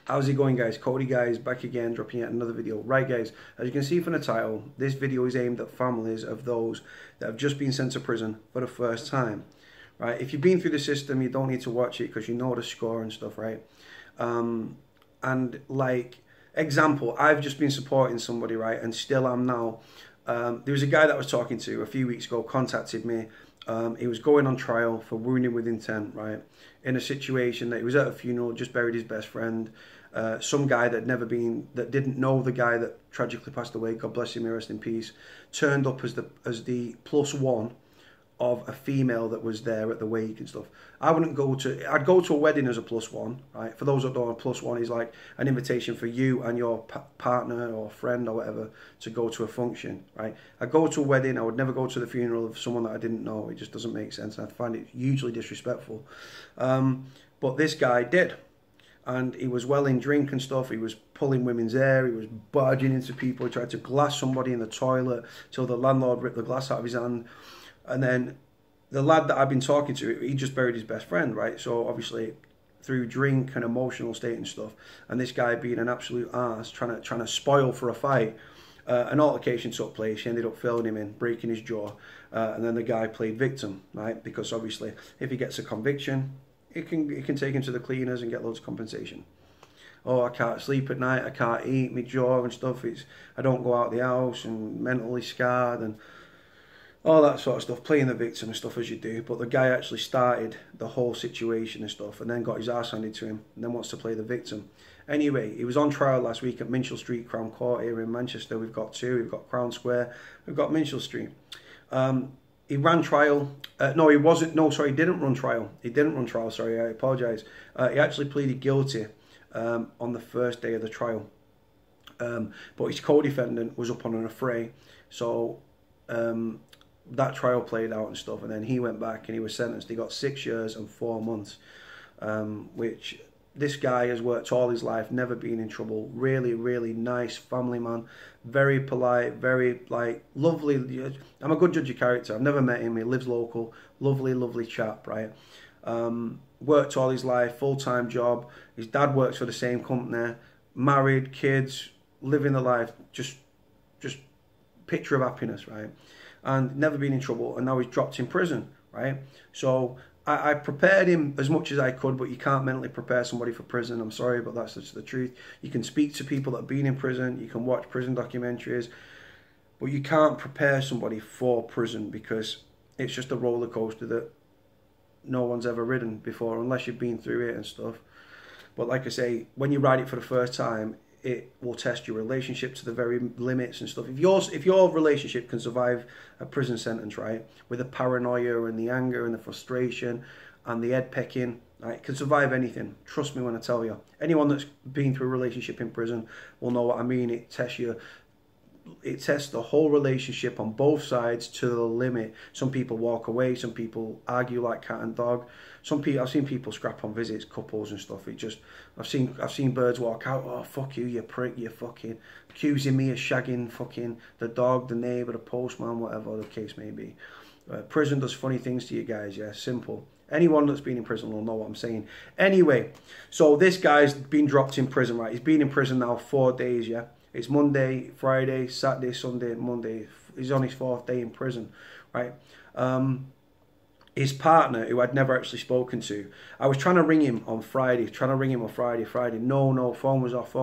How's it going, guys? Cody, guys, back again, dropping yet another video. Right, guys, as you can see from the title, this video is aimed at families of those that have just been sent to prison for the first time. Right, if you've been through the system, you don't need to watch it because you know the score and stuff, right? And like, example, I've just been supporting somebody, right, and still am now. There was a guy that I was talking to a few weeks ago, contacted me. He was going on trial for wounding with intent, right? In a situation that he was at a funeral, just buried his best friend. Some guy that didn't know the guy that tragically passed away, God bless him, may rest in peace, turned up as the plus one of a female that was there at the wake and stuff. I'd go to a wedding as a plus one, right? For those that don't know, a plus one is like an invitation for you and your partner or friend or whatever to go to a function, right? I'd go to a wedding, I would never go to the funeral of someone that I didn't know. It just doesn't make sense. I find it hugely disrespectful. But this guy did. And he was well in drink and stuff. He was pulling women's hair. He was barging into people. He tried to glass somebody in the toilet till the landlord ripped the glass out of his hand. And then the lad that I've been talking to, he just buried his best friend, right? So obviously through drink and emotional state and stuff, and this guy being an absolute arse, trying to spoil for a fight, an altercation took place. He ended up filling him in, breaking his jaw, and then the guy played victim, right? Because obviously if he gets a conviction, it can take him to the cleaners and get loads of compensation. Oh, I can't sleep at night, I can't eat, my jaw and stuff, I don't go out of the house and mentally scarred and all that sort of stuff, playing the victim and stuff as you do. But the guy actually started the whole situation and stuff and then got his arse handed to him and then wants to play the victim. Anyway, he was on trial last week at Minchell Street, Crown Court here in Manchester. We've got two, we've got Crown Square, we've got Minchell Street. He ran trial. No, he wasn't. No, sorry, he didn't run trial. He didn't run trial, sorry, I apologise. He actually pleaded guilty on the first day of the trial. But his co-defendant was up on an affray. So that trial played out and stuff, and then he went back and he was sentenced. He got 6 years and 4 months, which this guy has worked all his life, never been in trouble. Really, really nice family man, very polite, very like lovely. I'm a good judge of character. I've never met him. He lives local, lovely, lovely chap, right? Worked all his life, full-time job. His dad works for the same company, married, kids, living the life, just picture of happiness, right? And never been in trouble, and now he's dropped in prison, right? So I prepared him as much as I could, but you can't mentally prepare somebody for prison. I'm sorry, but that's just the truth. You can speak to people that have been in prison, you can watch prison documentaries, but you can't prepare somebody for prison because it's just a roller coaster that no one's ever ridden before unless you've been through it and stuff. But like I say, when you ride it for the first time, it will test your relationship to the very limits and stuff. If your relationship can survive a prison sentence, right, with the paranoia and the anger and the frustration and the head pecking, right, it can survive anything. Trust me when I tell you. Anyone that's been through a relationship in prison will know what I mean. It tests you. It tests the whole relationship on both sides to the limit. Some people walk away, some people argue like cat and dog. I've seen people scrap on visits, couples and stuff. I've seen birds walk out. Oh, fuck you prick! You're fucking accusing me of shagging fucking the dog, the neighbour, the postman, whatever the case may be. Prison does funny things to you guys. Yeah, simple. Anyone that's been in prison will know what I'm saying. Anyway, so this guy's been dropped in prison, right? He's been in prison now 4 days. Yeah. It's Monday, Friday, Saturday, Sunday, Monday. He's on his 4th day in prison, right? His partner, who I'd never actually spoken to, I was trying to ring him on Friday, Friday. No, phone was off.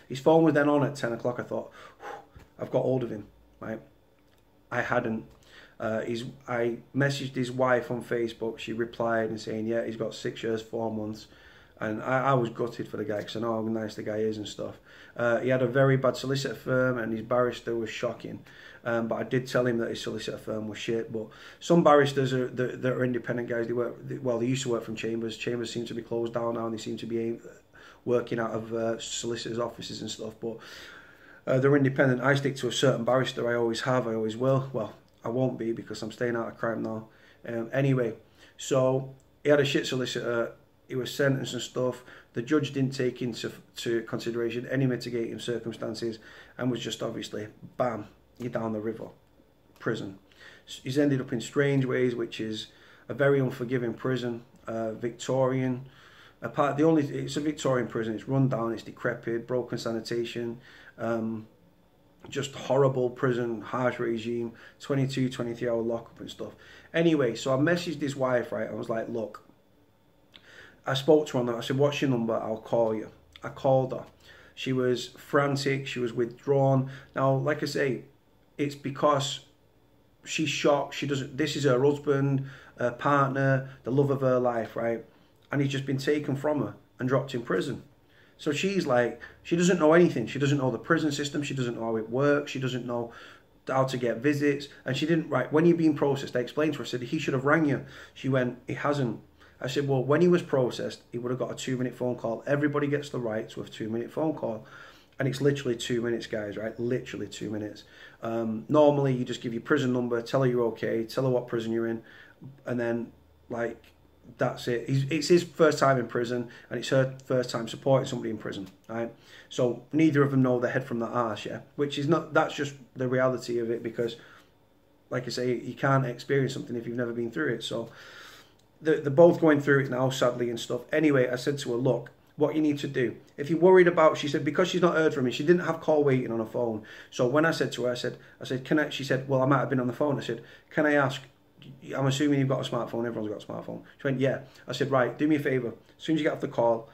His phone was then on at 10 o'clock. I thought, I've got hold of him, right? I hadn't. I messaged his wife on Facebook. She replied and saying, yeah, he's got 6 years, 4 months. And I was gutted for the guy because I know how nice the guy is and stuff. He had a very bad solicitor firm and his barrister was shocking. But I did tell him that his solicitor firm was shit. But some barristers that are independent guys, they used to work from Chambers. Chambers seem to be closed down now and they seem to be working out of solicitors' offices and stuff. But they're independent. I stick to a certain barrister. I always have, I always will. Well, I won't be because I'm staying out of crime now. Anyway, so he had a shit solicitor. He was sentenced and stuff. The judge didn't take into consideration any mitigating circumstances and was just obviously, bam, you're down the river, prison. He's ended up in Strangeways, which is a very unforgiving prison, Victorian, Apart, it's a Victorian prison. It's run down. It's decrepit, broken sanitation, just horrible prison, harsh regime, 22, 23-hour lockup and stuff. Anyway, so I messaged his wife, right? I was like, look, I spoke to her. I said, what's your number? I'll call you. I called her. She was frantic. She was withdrawn. Now, like I say, it's because she's shocked. She doesn't. This is her husband, her partner, the love of her life, right? And he's just been taken from her and dropped in prison. So she's like, she doesn't know anything. She doesn't know the prison system. She doesn't know how it works. She doesn't know how to get visits. And she didn't, right, when you're being processed, I explained to her, I said, he should have rang you. She went, he hasn't. I said, well, when he was processed, he would have got a 2-minute phone call. Everybody gets the right to a 2-minute phone call. And it's literally 2 minutes, guys, right? Literally 2 minutes. Normally, you just give your prison number, tell her you're okay, tell her what prison you're in, and then, like, that's it. It's his first time in prison, and it's her first time supporting somebody in prison, right? So neither of them know the head from the arse, yeah? Which is not, that's just the reality of it, because, like I say, you can't experience something if you've never been through it. So they're both going through it now, sadly, and stuff. Anyway, I said to her, look, what you need to do, if you're worried about, she said, because she's not heard from me, she didn't have call waiting on her phone. So when I said to her, I said, can I, she said, well, I might have been on the phone. I said, can I ask, I'm assuming you've got a smartphone, everyone's got a smartphone. She went, yeah. I said, right, do me a favour, as soon as you get off the call,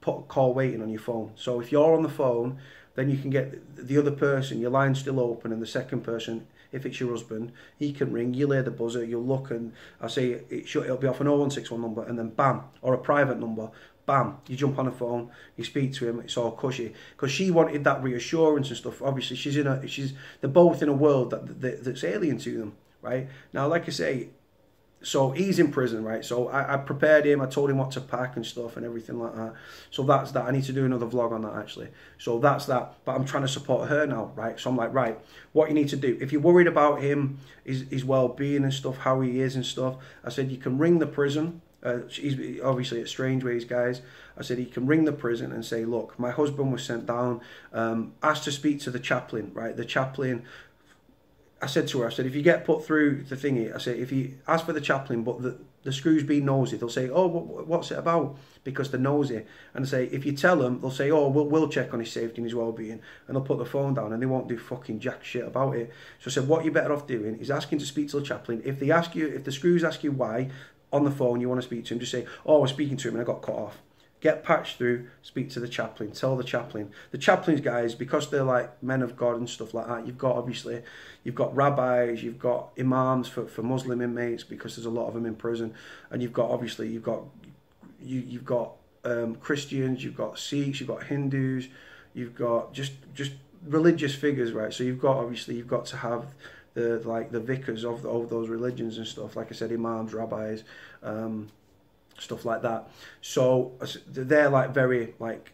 put call waiting on your phone. So if you're on the phone, then you can get the other person, your line's still open, and the second person, if it's your husband, he can ring, you'll hear the buzzer, you'll look, and I say it'll be off an 0161 number, and then bam, or a private number, bam, you jump on the phone, you speak to him, it's all cushy. Because she wanted that reassurance and stuff. Obviously, they're both in a world that's alien to them, right? Now, like I say, so he's in prison, right? So I prepared him, I told him what to pack and stuff and everything like that. So that's that. I need to do another vlog on that, actually. So that's that. But I'm trying to support her now, right? So I'm like, right, what you need to do, if you're worried about him, his well-being and stuff, how he is and stuff, I said you can ring the prison. He's obviously at Strangeways, guys. I said he can ring the prison and say, look, my husband was sent down, asked to speak to the chaplain, right? The chaplain, I said to her, I said, if you get put through the thingy, I said, if you ask for the chaplain, but the screws be nosy, they'll say, oh, what's it about? Because they're nosy. And I say, if you tell them, they'll say, oh, we'll check on his safety and his well-being. And they'll put the phone down and they won't do fucking jack shit about it. So I said, what you're better off doing is asking to speak to the chaplain. If the screws ask you why, on the phone you want to speak to him, just say, oh, I was speaking to him and I got cut off. Get patched through, speak to the chaplain, tell the chaplain. The chaplains, guys, because they're like men of God and stuff like that, you've got rabbis, you've got imams for Muslim inmates, because there's a lot of them in prison, and you've got Christians, you've got Sikhs, you've got Hindus, you've got just religious figures, right? So you've got to have the vicars of those religions and stuff, like I said, imams, rabbis, stuff like that. So they're like very like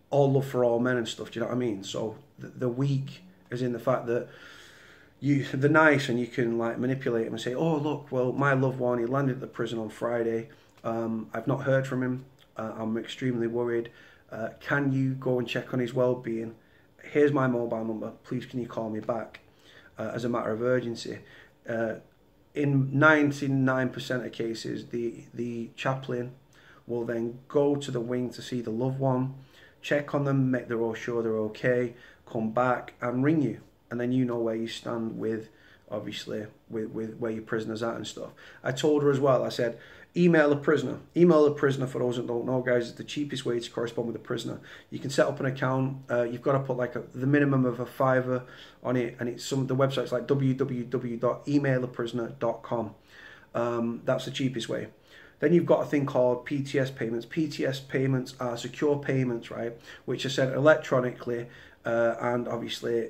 all love for all men and stuff, do you know what I mean? So the weak is in the fact that they're nice and you can like manipulate them and say, oh look, well, my loved one, he landed at the prison on Friday, I've not heard from him, I'm extremely worried, can you go and check on his well-being? Here's my mobile number, please can you call me back, as a matter of urgency. In 99% of cases, the chaplain will then go to the wing to see the loved one, check on them, make they're all sure they're okay, come back and ring you, and then you know where you stand with, obviously, with where your prisoner's at and stuff. I told her as well, I said, email a prisoner. Email a prisoner, for those that don't know, guys, is the cheapest way to correspond with a prisoner. You can set up an account, you've got to put like the minimum of a $5 on it, and it's the website's like www.emailaprisoner.com. That's the cheapest way. Then you've got a thing called PTS payments. PTS payments are secure payments, right, which are sent electronically, and obviously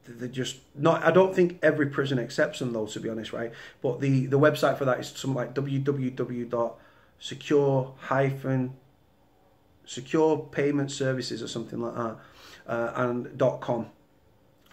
they're just not, I don't think every prison accepts them though, to be honest, right? But the website for that is something like www.secure-payment-services or something like that, and .com,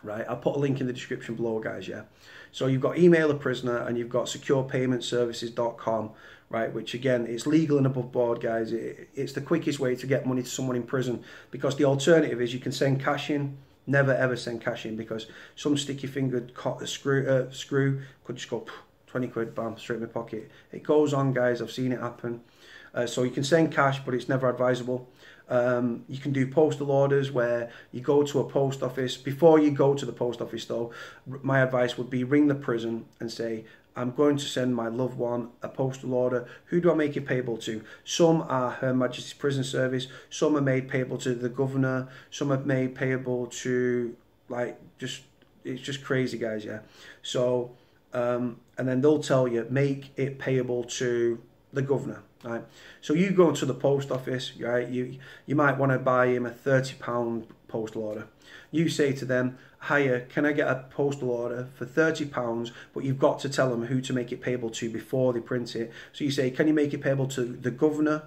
right? I'll put a link in the description below, guys, yeah? So you've got email a prisoner and you've got secure-payment-services.com, right? Which again, it's legal and above board, guys. It's the quickest way to get money to someone in prison, because the alternative is you can send cash in. Never ever send cash in, because some sticky-fingered screw could just go 20 quid, bam, straight in my pocket. It goes on, guys. I've seen it happen. So you can send cash, but it's never advisable. You can do postal orders where you go to a post office. Before you go to the post office though, my advice would be ring the prison and say, I'm going to send my loved one a postal order. Who do I make it payable to? Some are Her Majesty's Prison Service. Some are made payable to the governor. Some are made payable to, like, it's just crazy, guys, yeah. So, and then they'll tell you, make it payable to the governor, right? So you go to the post office, right? You might want to buy him a £30 postal order. You say to them, hiya, can I get a postal order for £30? But you've got to tell them who to make it payable to before they print it. So you say, can you make it payable to the governor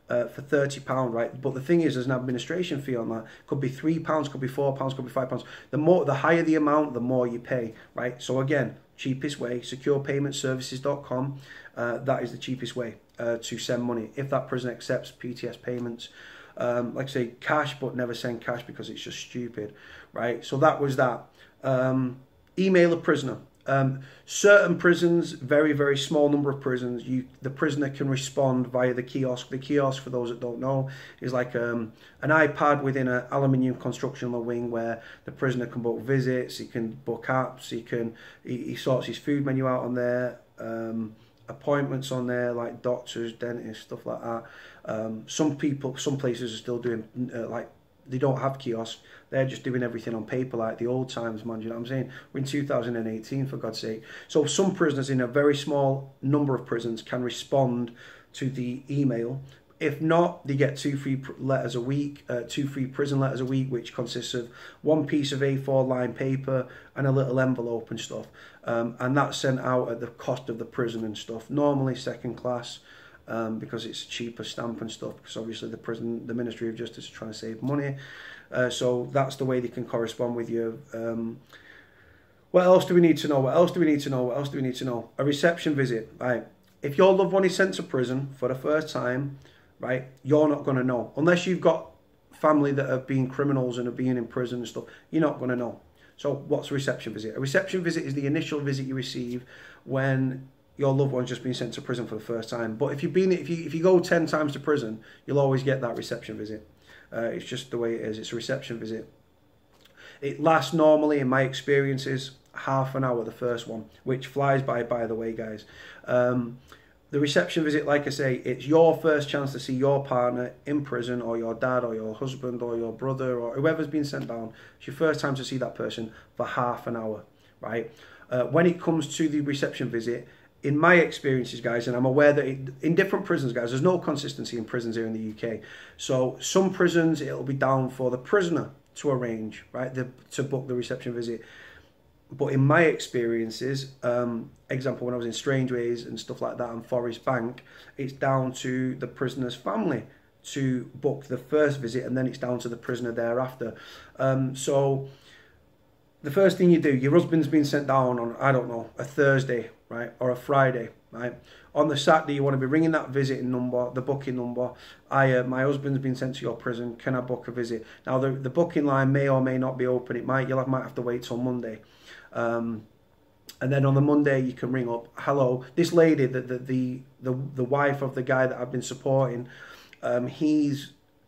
for £30, right? But the thing is, there's an administration fee on that. Could be £3, could be £4, could be £5. The higher the amount, the more you pay, right? So again, cheapest way, securepaymentservices.com. That is the cheapest way to send money if that prison accepts PTS payments. Like I say, cash, but never send cash because it's just stupid, right? So that was that. Email a prisoner. Certain prisons, very, very small number of prisons, the prisoner can respond via the kiosk. The kiosk, for those that don't know, is like an iPad within an aluminium construction wing where the prisoner can book visits, he can book apps, he sorts his food menu out on there, appointments on there, like doctors, dentists, stuff like that. Some places are still doing like, they don't have kiosks. They're just doing everything on paper like the old times, man. You know what I'm saying? We're in 2018, for God's sake. So some prisoners in a very small number of prisons can respond to the email. If not, they get 2 free letters a week, 2 free prison letters a week, which consists of 1 piece of A4 lined paper and a little envelope and stuff. And that's sent out at the cost of the prison and stuff. Normally second class, because it's cheaper stamp and stuff, because obviously the Ministry of Justice is trying to save money. So that's the way they can correspond with you. What else do we need to know? What else do we need to know? What else do we need to know? A reception visit, right? If your loved one is sent to prison for the first time, right, you're not going to know. Unless you've got family that have been criminals and have been in prison and stuff, you're not going to know. So what's a reception visit? A reception visit is the initial visit you receive when your loved one's just been sent to prison for the first time. But if you go 10 times to prison, you'll always get that reception visit. It's just the way it is. It's a reception visit. It lasts normally, in my experiences, half an hour, the first one, which flies by the way, guys. The reception visit, like I say, it's your first chance to see your partner in prison, or your dad, or your husband, or your brother, or whoever's been sent down. It's your first time to see that person for half an hour, right? When it comes to the reception visit, in my experiences, guys, and I'm aware that in different prisons, guys, there's no consistency in prisons here in the UK. So some prisons, it'll be down for the prisoner to arrange, right, to book the reception visit. But in my experiences, example, when I was in Strangeways and stuff like that, and Forest Bank, it's down to the prisoner's family to book the first visit, and then it's down to the prisoner thereafter. So the first thing you do, your husband's been sent down on, I don't know, a Thursday, right, or a Friday, right? On the Saturday, you want to be ringing that visiting number, the booking number. My husband's been sent to your prison. Can I book a visit? Now, the booking line may or may not be open. You might have to wait till Monday. And then on the Monday, you can ring up. Hello, this lady, the wife of the guy that I've been supporting.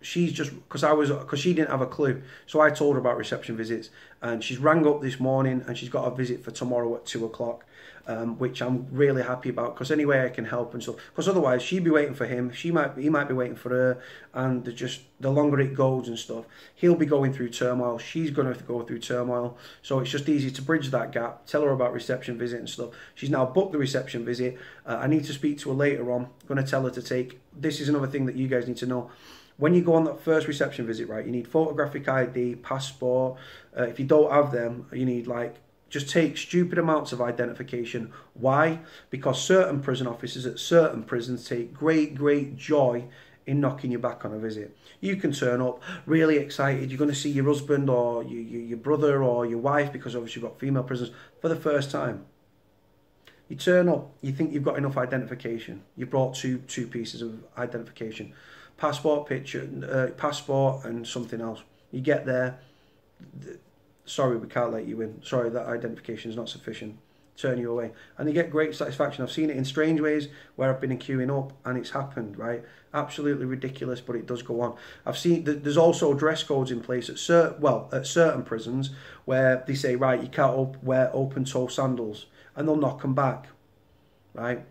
She's just because she didn't have a clue, so I told her about reception visits, and she's rang up this morning and she's got a visit for tomorrow at 2 o'clock, which I'm really happy about, because any way I can help and stuff, because otherwise she'd be waiting for him, he might be waiting for her, and the longer it goes and stuff, he'll be going through turmoil, she's going to have to go through turmoil. So it's just easy to bridge that gap, tell her about reception visit and stuff. She's now booked the reception visit. I need to speak to her later on. I'm going to tell her to take, this is another thing that you guys need to know. When you go on that first reception visit, right, you need photographic ID, passport. If you don't have them, you need, like, just take stupid amounts of identification. Why? Because certain prison officers at certain prisons take great joy in knocking you back on a visit. You can turn up really excited. You're going to see your husband or your brother or your wife, because obviously you've got female prisoners, for the first time. You turn up, you think you've got enough identification. You brought two pieces of identification. Passport picture, passport and something else. You get there, sorry, we can't let you in. Sorry, that identification is not sufficient turn you away. And you get great satisfaction. I've seen it in strange ways where I've been queuing up and it's happened, right? Absolutely ridiculous, but it does go on. I've seen there's also dress codes in place at certain prisons where they say, right, you can't wear open-toe sandals, and they'll knock them back, right?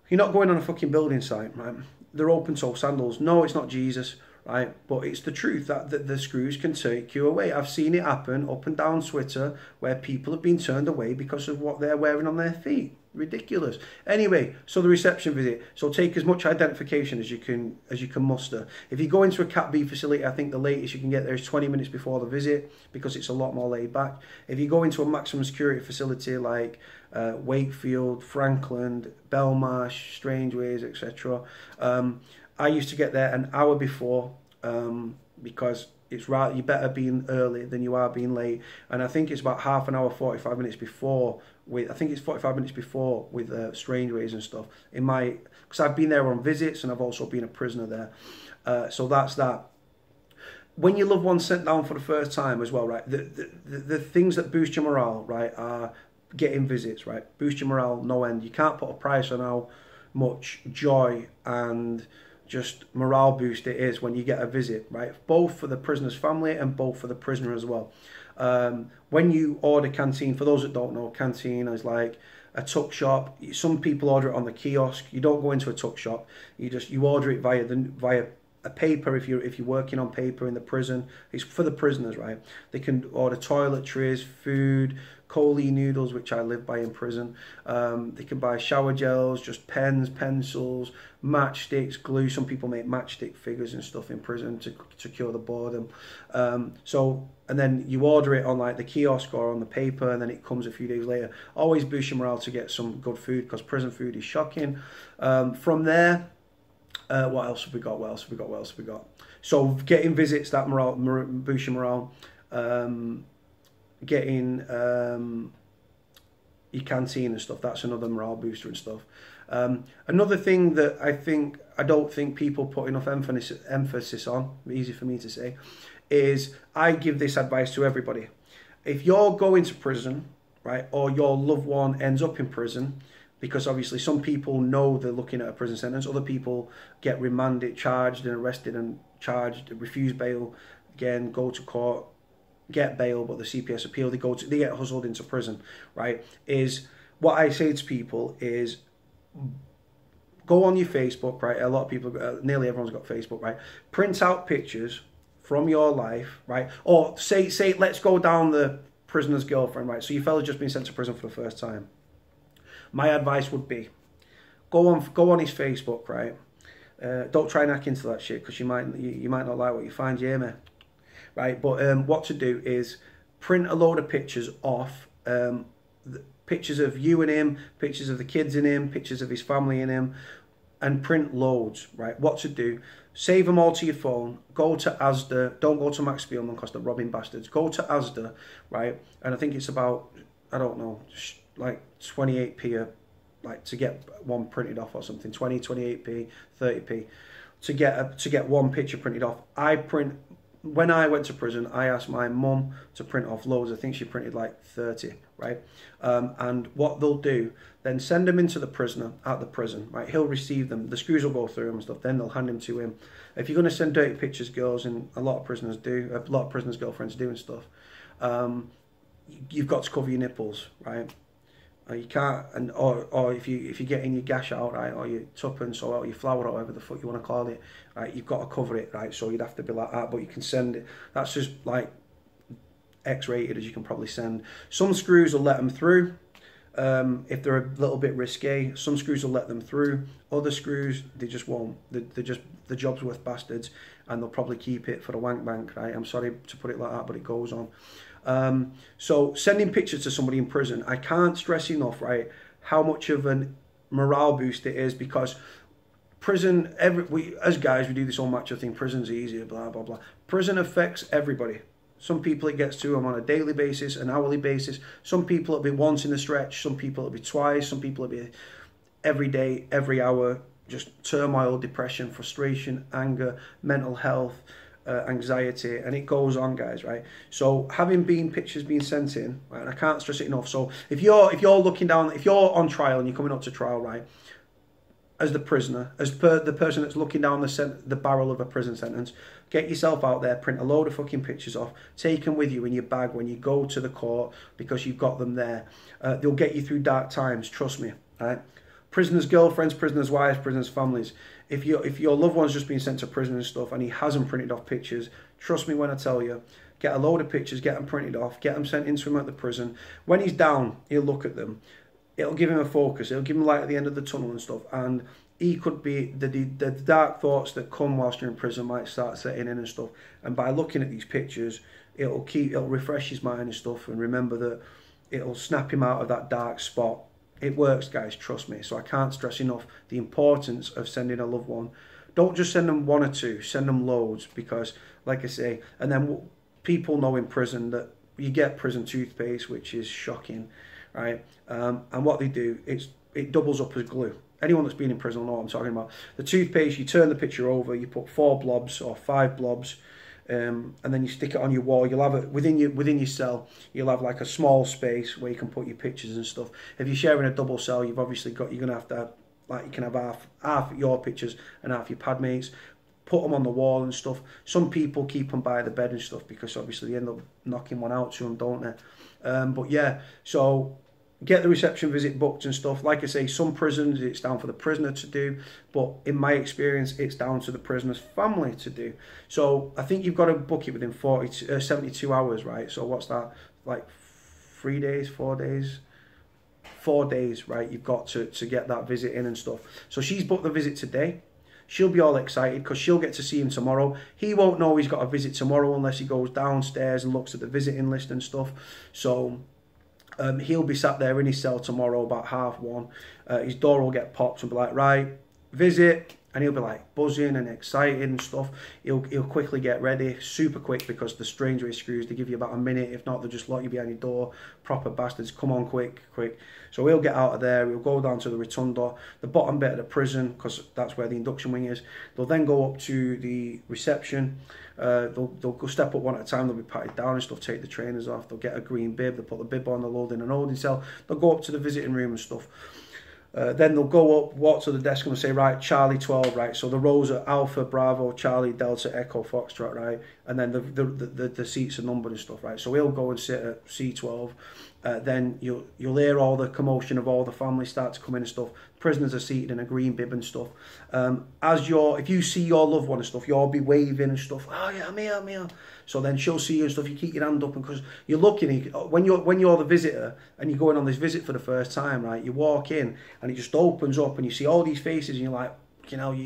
You're not going on a fucking building site, right? They're open-toe sandals. No, it's not Jesus, right? But it's the truth that the screws can take you away. I've seen it happen up and down Twitter where people have been turned away because of what they're wearing on their feet. Ridiculous. Anyway, so the reception visit. So take as much identification as you can muster. If you go into a Cat B facility, I think the latest you can get there is 20 minutes before the visit because it's a lot more laid back. If you go into a maximum security facility like Wakefield, Franklin, Belmarsh, Strangeways, etc., I used to get there an hour before because it's right. You better being early than you are being late, and I think it's about half an hour, 45 minutes before. I think it's 45 minutes before with Strangeways and stuff. Because I've been there on visits and I've also been a prisoner there. So that's that. When your loved one's sent down for the first time as well, right? The things that boost your morale, right, are getting visits, right? Boost your morale no end. You can't put a price on how much joy and just morale boost it is when you get a visit, right? Both for the prisoner's family and both for the prisoner as well. When you order canteen, for those that don't know, canteen is like a tuck shop. Some people order it on the kiosk. You don't go into a tuck shop. You order it via a paper if you're working on paper in the prison. It's for the prisoners, right? They can order toiletries, food, Coley noodles, which I live by in prison. They can buy shower gels, just pens, pencils, matchsticks, glue. Some people make matchstick figures and stuff in prison to cure the boredom. And then you order it on like the kiosk or on the paper, and then it comes a few days later. Always boost your morale to get some good food because prison food is shocking. From there, what else have we got? So getting visits, that boost your morale. Getting your canteen and stuff, that's another morale booster and stuff. Another thing that I don't think people put enough emphasis on, easy for me to say, is I give this advice to everybody. If you're going to prison, right, or your loved one ends up in prison, because obviously some people know they're looking at a prison sentence, other people get remanded, charged and arrested and charged, refuse bail, again, go to court, get bail, but the CPS appeal, they get hustled into prison, right? Is what I say to people is go on your Facebook, right? A lot of people, nearly everyone's got Facebook, right? Print out pictures from your life, right? Or say let's go down the prisoner's girlfriend, right? So your fella's just been sent to prison for the first time. My advice would be go on his Facebook, right? Don't try and hack into that shit because you might not like what you find, yeah, man. Right, but what to do is print a load of pictures off, pictures of you and him, pictures of the kids in him, pictures of his family in him, and print loads, right? What to do, save them all to your phone, go to Asda, don't go to Max Spielman because they're robbing bastards, go to Asda, right? And I think it's about, I don't know, like 28p, like to get one printed off or something, 20, 28p, 30p, to get one picture printed off. When I went to prison, I asked my mum to print off loads. I think she printed like 30, right? And what they'll do, then send them into the prisoner at the prison, right? He'll receive them. The screws will go through them and stuff. Then they'll hand them to him. If you're going to send dirty pictures, girls, and a lot of prisoners do, a lot of prisoners' girlfriends do and stuff, you've got to cover your nipples, right? You can't, or if you're getting your gash out, right, or your tuppence or your flower or whatever the fuck you want to call it, right, you've got to cover it, right, so you'd have to be like that, but you can send it, that's just like X-rated as you can probably send. Some screws will let them through, if they're a little bit risque. Some screws will let them through, other screws, they just won't, they're just, the job's worth bastards, and they'll probably keep it for the wank bank, right, I'm sorry to put it like that, but it goes on. So sending pictures to somebody in prison, I can't stress enough, right, how much of a morale boost it is, because prison, as guys, we do this whole macho thing, prison's easier, blah, blah, blah. Prison affects everybody. Some people it gets to them on a daily basis, an hourly basis. Some people it'll be once in a stretch, some people it'll be twice, some people it'll be every day, every hour, just turmoil, depression, frustration, anger, mental health, anxiety, and it goes on, guys, right? So having pictures being sent in, right, and I can't stress it enough. So if you're looking down, if you're on trial and you're coming up to trial, right, as the prisoner, the person that's looking down the barrel of a prison sentence, get yourself out there, print a load of fucking pictures off, take them with you in your bag when you go to the court, because you've got them there. They'll get you through dark times, trust me, right? Prisoners' girlfriends, prisoners' wives, prisoners' families. If your loved one's just been sent to prison and stuff and he hasn't printed off pictures, trust me when I tell you, get a load of pictures, get them printed off, get them sent into him at the prison. When he's down, he'll look at them. It'll give him a focus. It'll give him light at the end of the tunnel and stuff. And he could be, the dark thoughts that come whilst you're in prison might start setting in and stuff. And by looking at these pictures, it'll refresh his mind and stuff, and remember that it'll snap him out of that dark spot. It works, guys, trust me. So I can't stress enough the importance of sending a loved one. Don't just send them one or two, send them loads, because, like I say, and then people know in prison that you get prison toothpaste, which is shocking, right? And what they do, it doubles up as glue. Anyone that's been in prison will know what I'm talking about. The toothpaste, you turn the picture over, you put 4 blobs or 5 blobs, and then you stick it on your wall. You'll have it within your cell. You'll have like a small space where you can put your pictures and stuff. If you're sharing a double cell, you've obviously got, you're gonna have to, like, you can have half your pictures and half your pad mates. Put them on the wall and stuff. Some people keep them by the bed and stuff because obviously they end up knocking one out to them, don't they? But yeah, so get the reception visit booked and stuff. Like I say, some prisons it's down for the prisoner to do, but in my experience it's down to the prisoner's family to do. So I think you've got to book it within 72 hours, right? So what's that, like 3 days, 4 days? 4 days, right? You've got to get that visit in and stuff. So she's booked the visit today. She'll be all excited because she'll get to see him tomorrow. He won't know he's got a visit tomorrow unless he goes downstairs and looks at the visiting list and stuff. So he'll be sat there in his cell tomorrow about 1:30. His door will get popped and be like, right, visit. And he'll be like buzzing and excited and stuff. He'll quickly get ready, super quick, because the stranger screws, they give you about a minute. If not, they'll just lock you behind your door. Proper bastards, come on, quick. So he'll get out of there, he'll go down to the rotunda, the bottom bit of the prison, because that's where the induction wing is. They'll then go up to the reception. They'll go step up one at a time, they'll be patted down and stuff, take the trainers off, they'll get a green bib, they'll put the bib on, they'll load in an holding cell, they'll go up to the visiting room and stuff. Then they'll go up, walk to the desk and they'll say, right, Charlie 12, right? So the rows are Alpha, Bravo, Charlie, Delta, Echo, Foxtrot, right? And then the seats are numbered and stuff, right? So he'll go and sit at C12. Then you'll hear all the commotion of all the family start to come in and stuff. Prisoners are seated in a green bib and stuff. If you see your loved one and stuff, you'll be waving and stuff. Oh yeah, I'm here. So then she'll see you and stuff. You keep your hand up, and because you're looking, when you're the visitor and you're going on this visit for the first time, right? You walk in and it just opens up and you see all these faces and you're like, you know,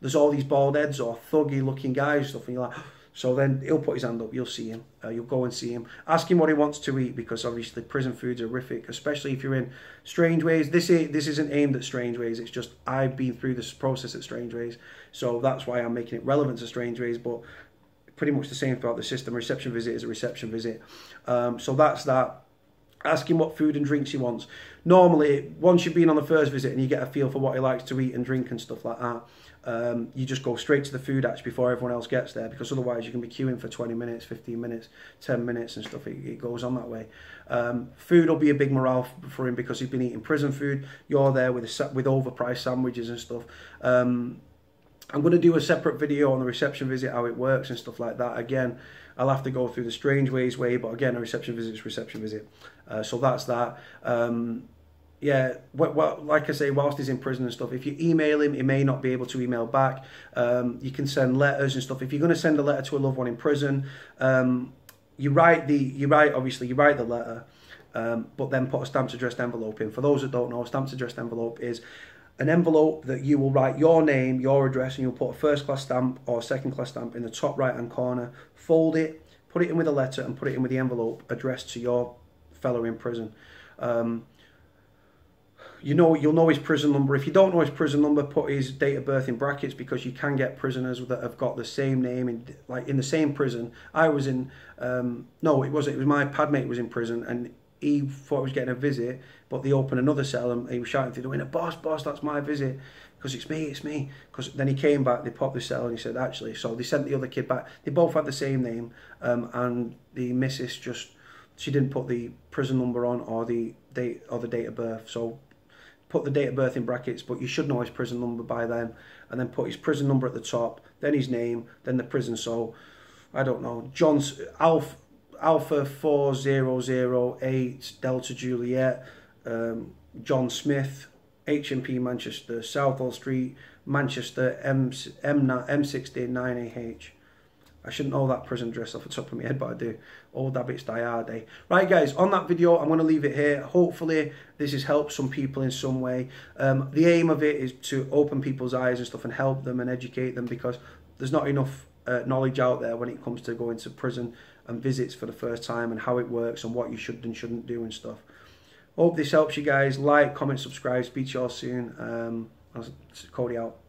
there's all these bald heads or thuggy looking guys and stuff, and you're like. So then he'll put his hand up, you'll see him, you'll go and see him. Ask him what he wants to eat, because obviously prison food's horrific, especially if you're in Strangeways. This isn't aimed at Strangeways, it's just I've been through this process at Strangeways, so that's why I'm making it relevant to Strangeways, but pretty much the same throughout the system. A reception visit is a reception visit. So that's that. Ask him what food and drinks he wants. Normally, once you've been on the first visit and you get a feel for what he likes to eat and drink and stuff like that, you just go straight to the food hatch before everyone else gets there, because otherwise you can be queuing for 20 minutes, 15 minutes, 10 minutes and stuff. It goes on that way. Food will be a big morale for him because he's been eating prison food. You're there with overpriced sandwiches and stuff. I'm going to do a separate video on the reception visit, how it works and stuff like that. Again, I'll have to go through the Strangeways way, but again, a reception visit is reception visit. So that's that. Yeah, well, like I say, whilst he's in prison and stuff, if you email him, he may not be able to email back. You can send letters and stuff. If you're going to send a letter to a loved one in prison, you write the letter, but then put a stamped addressed envelope in. For those that don't know, a stamped addressed envelope is an envelope that you will write your name, your address, and you'll put a first class stamp or a second class stamp in the top right hand corner, fold it, put it in with a letter, and put it in with the envelope addressed to your fellow in prison. You'll know his prison number. If you don't know his prison number, put his date of birth in brackets, because you can get prisoners that have got the same name in the same prison. I was in it was my pad mate was in prison, and he thought he was getting a visit, but they opened another cell and he was shouting through the window, boss, that's my visit. Because it's me. Because then he came back, they popped the cell and he said, actually, so they sent the other kid back. They both had the same name, and the missus she didn't put the prison number on or the date of birth. So put the date of birth in brackets, but you should know his prison number by then. And then put his prison number at the top, then his name, then the prison. So, I don't know, Alpha 4008 Delta Juliet, John Smith, HMP Manchester, Southall Street, Manchester, M16 9AH. I shouldn't know that prison address off the top of my head, but I do. Old habits die hard, eh? Right, guys, on that video, I'm going to leave it here. Hopefully, this has helped some people in some way. The aim of it is to open people's eyes and stuff and help them and educate them, because there's not enough knowledge out there when it comes to going to prison and visits for the first time and how it works and what you should and shouldn't do and stuff. Hope this helps you guys. Like, comment, subscribe. Speak to you all soon. Cody out.